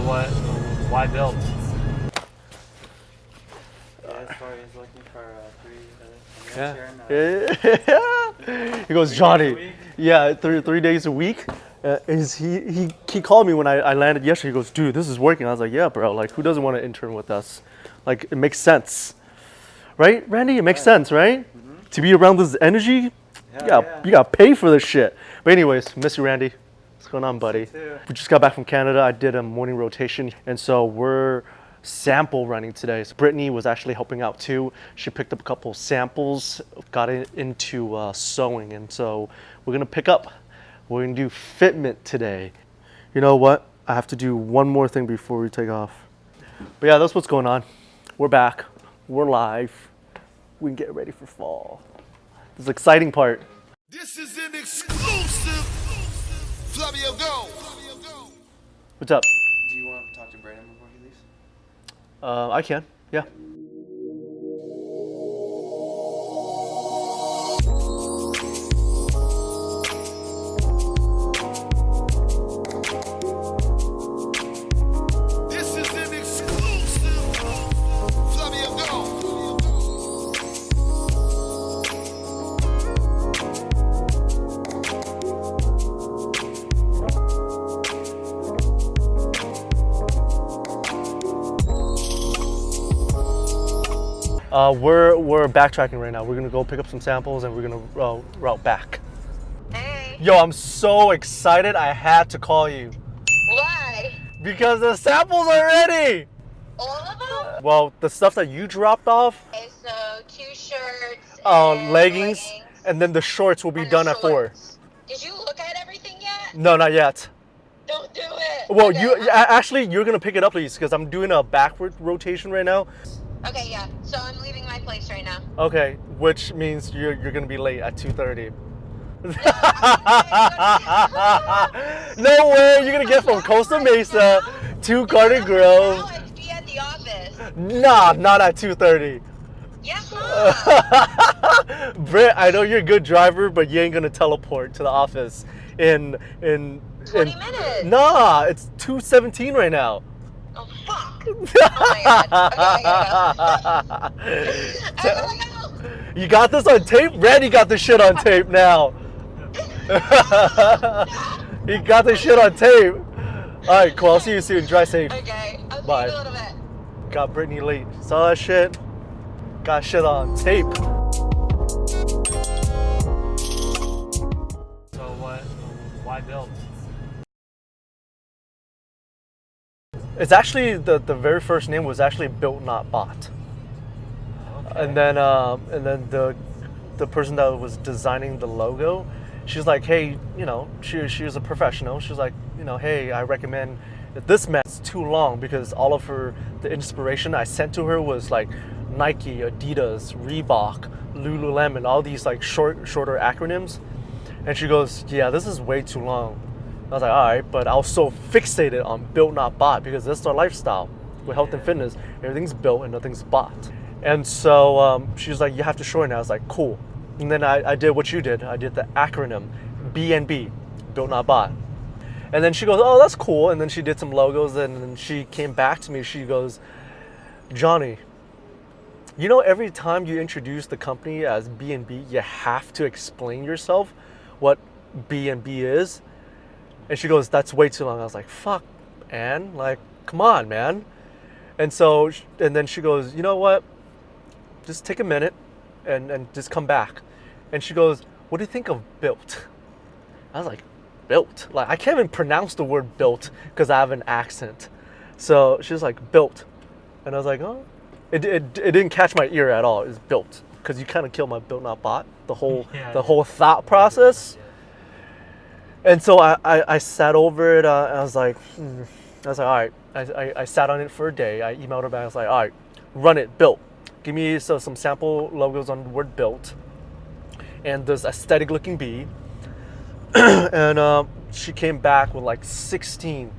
what? Why build? Yeah, sorry, he's looking for Yeah. He goes, Johnny. Yeah, three days a week. He called me when I landed yesterday. He goes, dude, this is working. I was like, yeah, bro. Like, who doesn't want to intern with us? Like, it makes sense, right, Randy? It makes sense, right? Mm-hmm. To be around this energy, you gotta pay for this shit. But anyways, miss you, Randy. What's going on, buddy? We just got back from Canada. I did a morning rotation, and so we're sample running today. So Brittany was actually helping out too. She picked up a couple samples, got into sewing, and so we're gonna pick up. We're gonna do fitment today. You know what? I have to do one more thing before we take off. But yeah, that's what's going on. We're back. We're live. We can get ready for fall. This is the exciting part. This is an exclusive Flavio Go. What's up? Do you want to talk to Brandon before he leaves? I can. Yeah. This is an exclusive Flavio Go. We're backtracking right now. We're gonna go pick up some samples and we're gonna route back. Hey. Yo, I'm so excited. I had to call you Why? because the samples are ready. All of them? Well, the stuff that you dropped off, Okay, so 2 shirts and leggings, and then the shorts will be and the done at 4. shorts. Did you look at everything yet? No, not yet. Don't do it. Well, Okay, actually you're gonna pick it up, please, because I'm doing a backward rotation right now. Okay, yeah. So I'm leaving my place right now. Okay, which means you're gonna be late at 2:30. No way! You're gonna get from Costa Mesa to Garden Grove. Now I'd be at the office. Nah, not at 2:30. Yeah. Britt, I know you're a good driver, but you ain't gonna teleport to the office in 20 minutes. Nah, it's 2:17 right now. Oh fuck. Oh my god. Okay, I gotta go. You got this on tape? Randy got this shit on tape now. He got this shit on tape. Alright, cool. I'll see you soon. Drive safe. Okay. I'll see Bye. you in a little bit. Got Brittany late. Saw that shit. Got shit on tape. So what? Why build? It's actually the very first name was actually Built Not Bought. Okay. And then the person that was designing the logo, she's like, hey, you know, she was a professional. She's like, you know, hey, I recommend that this mess too long because all of the inspiration I sent to her was like Nike, Adidas, Reebok, Lululemon, all these like shorter acronyms. And she goes, yeah, this is way too long. I was like, all right, but I was so fixated on built, not bought, because this is our lifestyle. With health and fitness, everything's built and nothing's bought. And so she was like, you have to shorten it. I was like, cool. And then I did what you did. I did the acronym, BNB, built, not bought. And then she goes, oh, that's cool. And then she did some logos, and then she came back to me. She goes, Johnny, you know, every time you introduce the company as BNB, you have to explain yourself what BNB is. And she goes, that's way too long. I was like, fuck, Ann, like, come on, man. And so, and then she goes, you know what? Just take a minute and just come back. And she goes, what do you think of built? I was like, built? Like, I can't even pronounce the word built because I have an accent. So she was like, built. And I was like, oh, it didn't catch my ear at all. It's built. Because you kind of killed my built, not bought, the whole thought process. And so I sat over it, and I was like, all right. I sat on it for a day. I emailed her back. I was like, all right, run it, built. Give me some sample logos on the word built and this aesthetic looking bee. And she came back with like 16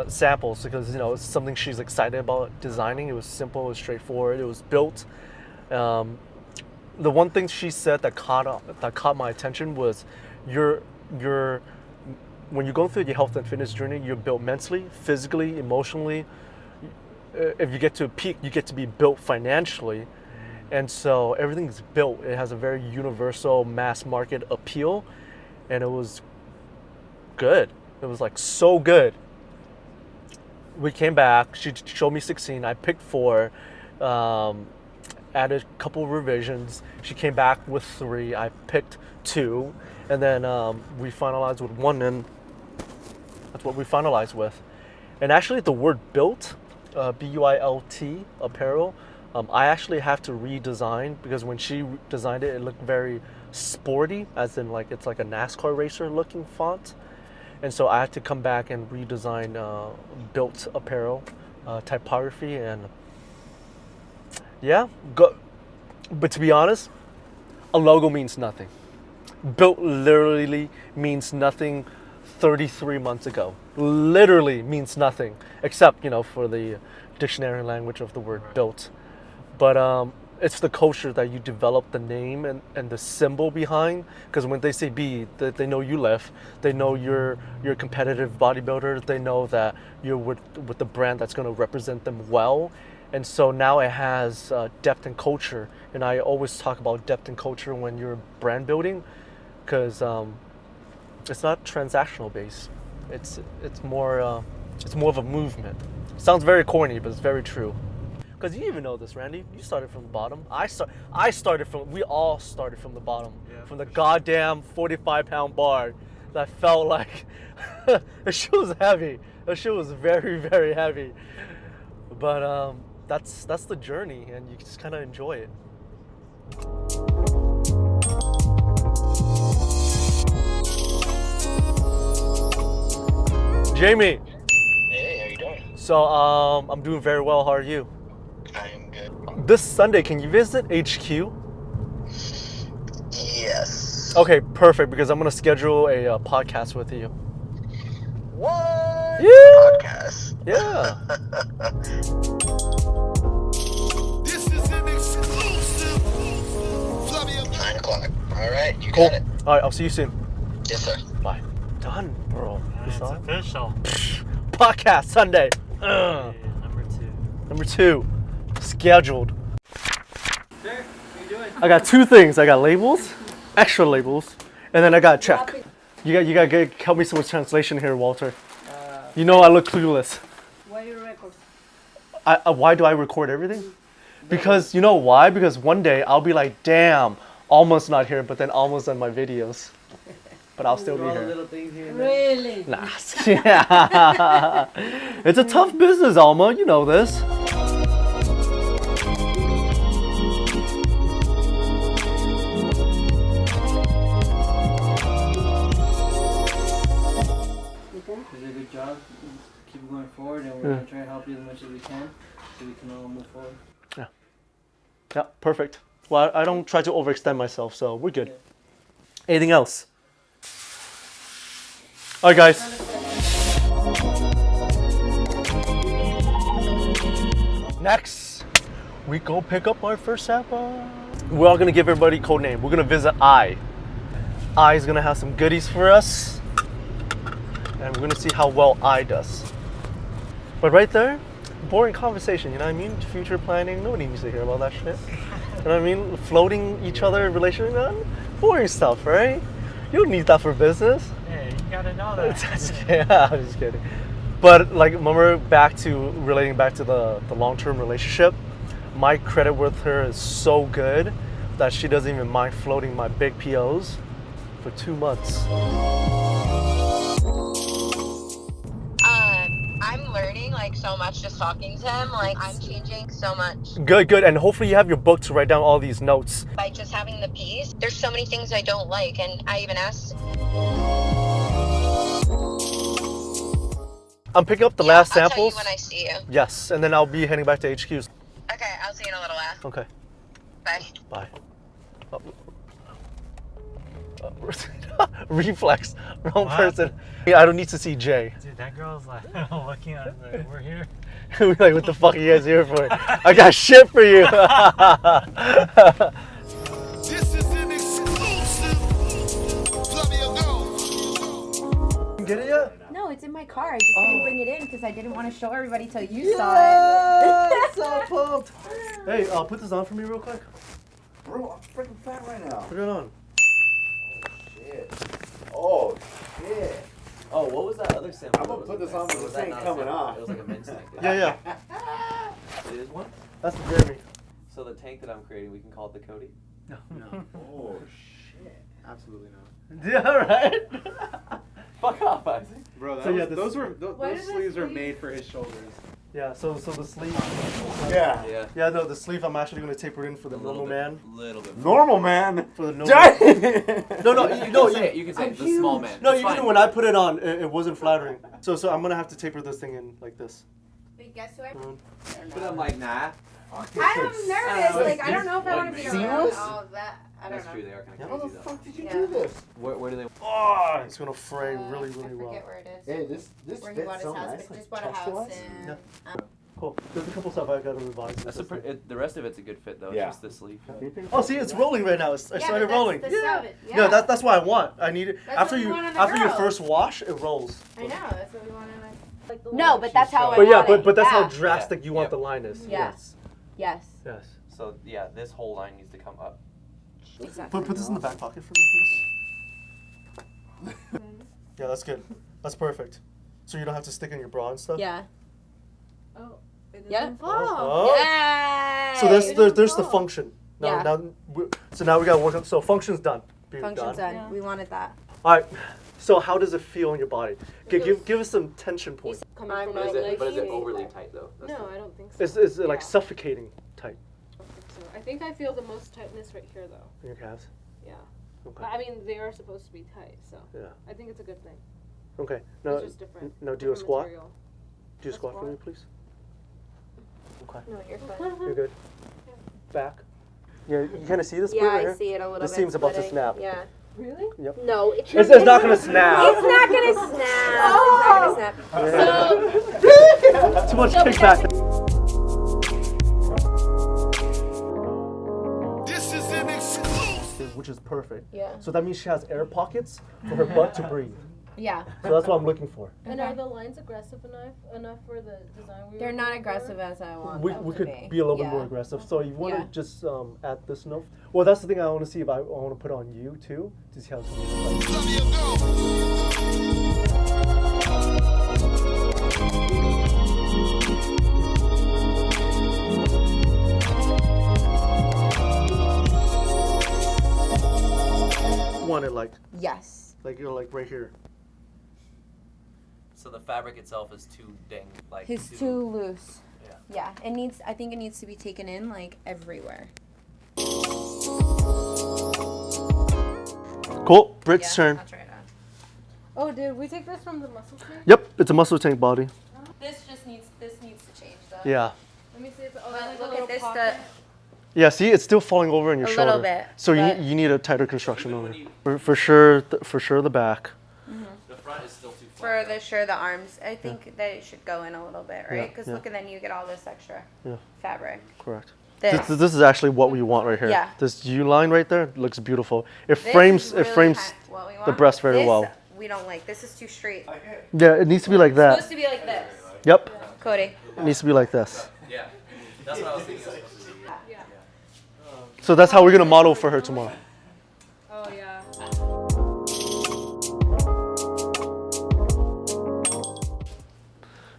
samples because, you know, it's something she's excited about designing. It was simple, it was straightforward, it was built. The one thing she said that caught my attention was your when you're going through your health and fitness journey, you're built mentally, physically, emotionally. If you get to a peak, you get to be built financially. And so everything's built. It has a very universal mass market appeal. And it was good. It was like so good. We came back. She showed me 16. I picked 4. Added a couple revisions. She came back with 3. I picked 2. And then we finalized with 1. And that's what we finalized with. And actually the word built, B-U-I-L-T, apparel, I actually have to redesign because when she designed it, it looked very sporty, as in like it's like a NASCAR racer looking font. And so I had to come back and redesign built apparel typography. And yeah, but to be honest, a logo means nothing. Built literally means nothing 33 months ago. Literally means nothing, except, for the dictionary language of the word built. But it's the culture that you develop the name and the symbol behind. Because when they say B, they know you lift. They know you're a competitive bodybuilder. They know that you're with the brand that's going to represent them well. And so now it has depth and culture. And I always talk about depth and culture when you're brand building, because it's not transactional based. It's more of a movement. Sounds very corny, but it's very true. Because you even know this, Randy. You started from the bottom. We all started from the bottom. Yeah, from the for sure. goddamn 45-pound bar that felt like the shit was heavy. The shit was very, very heavy. But that's the journey, and you just kind of enjoy it. Jamie. Hey, how you doing? So I'm doing very well. How are you? I am good. This Sunday, can you visit HQ? Yes. Okay, perfect, because I'm gonna schedule a podcast with you. What? Yeah. Podcast. Yeah. This is an exclusive. Flavia 9 o'clock. All right, you Cool. got it. All right, I'll see you soon. Yes, sir. Bye. Done, bro. You It's saw it? official. Podcast Sunday. Hey, number 2. Number 2, scheduled. Sir, what are you doing? I got 2 things. I got labels, extra labels, and then I got check. You got to help me with translation here, Walter. You know I look clueless. Why you record? Why do I record everything? Because you know why? Because one day I'll be like, damn, Alma's not here, but then Alma's on my videos. But I'll still be All the here. little things here and there. Really? Nah. Yeah. It's a tough business, Alma. You know this. Okay. You did a good job. Keep going forward, and we're going to try to help you as much as we can so we can all move forward. Yeah, perfect. Well, I don't try to overextend myself, so we're good. Anything else? All right, guys. Next, we go pick up our first sample. We're all gonna give everybody a code name. We're gonna visit I. I is gonna have some goodies for us, and we're gonna see how well I does. But right there, boring conversation. You know what I mean? Future planning. Nobody needs to hear about that shit. You know what I mean? Floating each other relationship. Boring stuff, right? You don't need that for business. Hey, you got to know that. Yeah, I'm just kidding. But like, remember relating back to the long-term relationship, my credit with her is so good that she doesn't even mind floating my big POs for 2 months. I'm learning like so much just talking to him. Like I'm changing so much Good. And hopefully you have your book to write down all these notes. by just having the piece. There's so many things I don't like, and I even asked. I'm picking up the last I'll samples. tell you when I see you. Yes, and then I'll be heading back to HQs. Okay, I'll see you in a little while. Okay, Bye. bye. Reflex, wrong What? person. Yeah, I don't need to see Jay. Dude, that girl's like looking at us like, we're here. We're like, what the fuck are you guys here for? I got shit for you. This is an exclusive. Flavia You get it yet? No, it's in my car. I just couldn't bring it in because I didn't want to show everybody till you saw it. So pumped. Hey, put this on for me real quick. Bro, I'm freaking fat right now. Put it on. Shit. Oh, shit. Oh, what was that other sample? I'm gonna put this on, but this ain't coming off. It was like a men's tank. Yeah. It is one? That's the Jeremy. So the tank that I'm creating, we can call it the Cody? No. Oh, shit. Absolutely not. Yeah, right. Fuck off, Isaac. Bro, So yeah, those sleeves are made for his shoulders. Yeah, so the sleeve. Yeah. Yeah. Yeah, no, the sleeve I'm actually gonna taper in for the normal man. Little bit. Normal man. For the normal. No, You can say it, the small man. No, It's even fine. when I put it on, it wasn't flattering. So I'm gonna have to taper this thing in like this. But guess who I But I'm like, nah. I'm nervous. Like, I don't know if I want to be around Seamless? all that. I don't That's know. true, they are kind of How the crazy though. fuck did you Yeah. do this? Where do they... Oh, it's gonna fray really, I really well. forget where it is. Hey, this Where he fits bought his so house, nice. but just bought a house in. Yeah. Cool. There's a couple stuff I gotta revise. That's the rest of it's a good fit though, Yeah. just the sleeve. Oh, see, it's rolling right now. I started rolling. The Yeah. stuff, No, that's what I want. I need it That's after what we you want on the after your girls. first wash, it rolls. I know. That's what we want to. No, but that's how I But yeah, want it. but that's how Yeah. drastic you want Yeah. the line is. Yes. Yes. Yes. So yeah, this whole line needs to come up. Exactly. Put this in the back pocket for me, please. Yeah, that's good. That's perfect. So you don't have to stick in your bra and stuff. Yeah. Oh, it Yeah. doesn't fall. Oh. Yay! So there's the function. Yeah. Now we gotta work on. So function's done. Function's done. Yeah. We wanted that. All right. So how does it feel on your body? Give us some tension points. Coming I'm from not my like leg. But is it overly tight though? That's No, the- I don't think so. Is it like Yeah. suffocating tight So I think I feel the most tightness right here, though. in your calves? Yeah. Okay. But I mean, they are supposed to be tight, so Yeah. I think it's a good thing. Okay. Now, It's just different. now do a different squat. material. Do a A squat for me, squat? please. Okay. No, you're fine. You're good. Back. Yeah, you kind of see this? Yeah, I see it a little This bit. seam's about to splitting. snap. Yeah. Really? Yep. No, it's It's not gonna snap. It's not gonna snap. It's not gonna snap. Too much kickback. This is an exclusive. Which is perfect. Yeah. So that means she has air pockets for her butt to breathe. Yeah. So that's what I'm looking for. And are the lines aggressive enough for the design we They're were not going for? aggressive as I want We them to could be a little bit Yeah. more aggressive. So you want to Yeah. just add this note. Well, that's the thing I want to see if I want to put on you too to see how it's going to look like. Let me go. Want it like Yes. you're like right here. So the fabric itself is too dang like. It's too loose. Yeah. Yeah. It needs. I think it needs to be taken in like everywhere. Cool. Brit's turn. I'll try it on. Oh, did we take this from the muscle tank? Yep, it's a muscle tank body. This just needs. This needs to change though. Yeah. Let me see if But there's a look little at this. pocket. Yeah, see, it's still falling over in your A shoulder. little bit, So but- you need a tighter construction on it. For sure, the back. The front is still too For flat. the arms, I think that it should go in a little bit, right? Because yeah. look, and then you get all this extra Yeah. fabric. Correct. This. This is actually what we want right here. Yeah. This U line right there looks beautiful. It This frames is it really frames what we the want. breast very This, well. We don't like. This is too straight. Yeah, it needs to be like It's that. supposed to be like this. Yep. Cody. It needs to be like this. Yeah. That's what I was thinking. It was supposed to be. So that's how we're gonna model for her tomorrow. Oh yeah.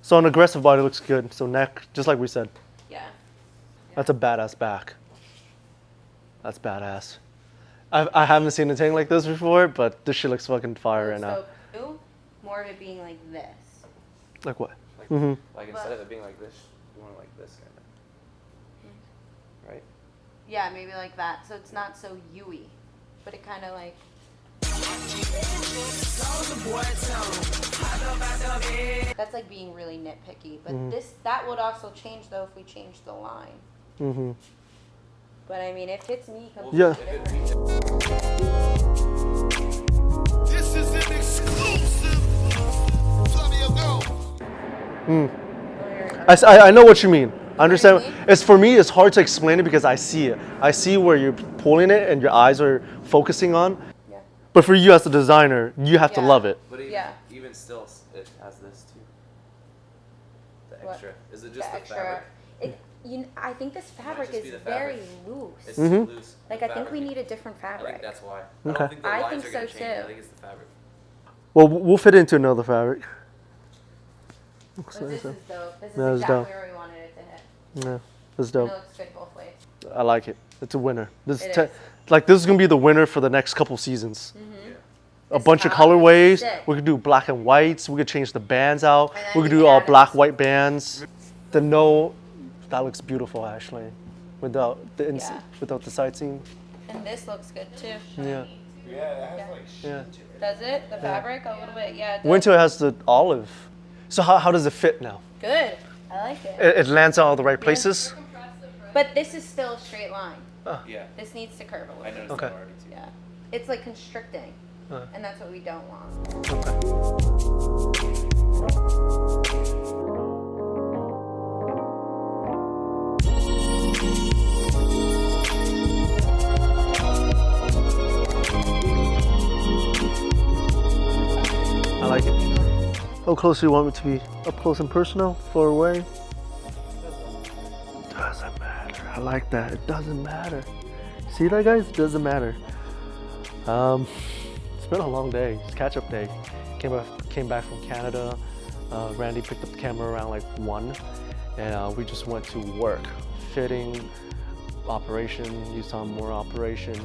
So an aggressive body looks good. So neck, just like we said. Yeah. That's a badass back. That's badass. I haven't seen a tank like this before, but this shit looks fucking fire right now. So, ooh, more of it being like this. Like what? Like, Mm-hmm. like instead of it being like this, you want it like this kind of. Right? Yeah, maybe like that. So it's not so U-y, but it kind of like. That's like being really nitpicky, but that would also change though if we changed the line. Mm-hmm. But I mean, it fits me completely Yeah. different. This is an exclusive. Let me go. I know what you mean. I understand. You know what I mean? It's for me. It's hard to explain it because I see it. I see where you're pulling it and your eyes are focusing on. Yeah. But for you as the designer, you have to Yeah. love it. But even, Yeah. even even still, it has this too. The What? extra. Is it The just the extra. fabric? I think this fabric just is be the very fabric. loose. It's Mhm. too loose. Like The I think we fabric. need a different I fabric. think that's why. I Okay. don't think the I lines think are gonna so change. too. I think it's the fabric. Well, we'll fit into another fabric. Looks But nice, this huh? is dope. This is That was exactly dope. where we wanted it to hit. Yeah, that's And dope. it looks good both ways. I like it. It's a winner. This It te- is. like this is gonna be the winner for the next couple seasons. A This bunch of top is colorways. sick. We could do black and whites. We could change the bands out. And then We could we do can all add black this. white bands. The no, that looks beautiful actually, without the Yeah. without the sightseeing. And this looks good too. Yeah, Yeah, it has like shit yeah. to it. Does it? The fabric? A little bit, yeah. It does. Winter has the olive. So how does it fit now? Good. I like it. It lands on all the right places. But this is still a straight line. Yeah. This needs to curve a I little. noticed Okay. that already too. Yeah. It's like constricting. And that's what we don't want. Okay. I like it. How close do you want me to be? Up close and personal? Far away? Doesn't matter. I like that. It doesn't matter. See that, guys? It doesn't matter. It's been a long day. It's catch-up day. Came back from Canada. Randy picked up the camera around like 1, and we just went to work, fitting, operation, used on more operation,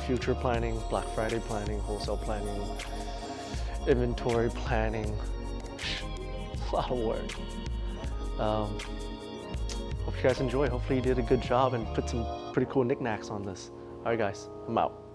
future planning, Black Friday planning, wholesale planning, inventory planning. It's a lot of work. Hope you guys enjoy. Hopefully you did a good job and put some pretty cool knickknacks on this. All right, guys, I'm out.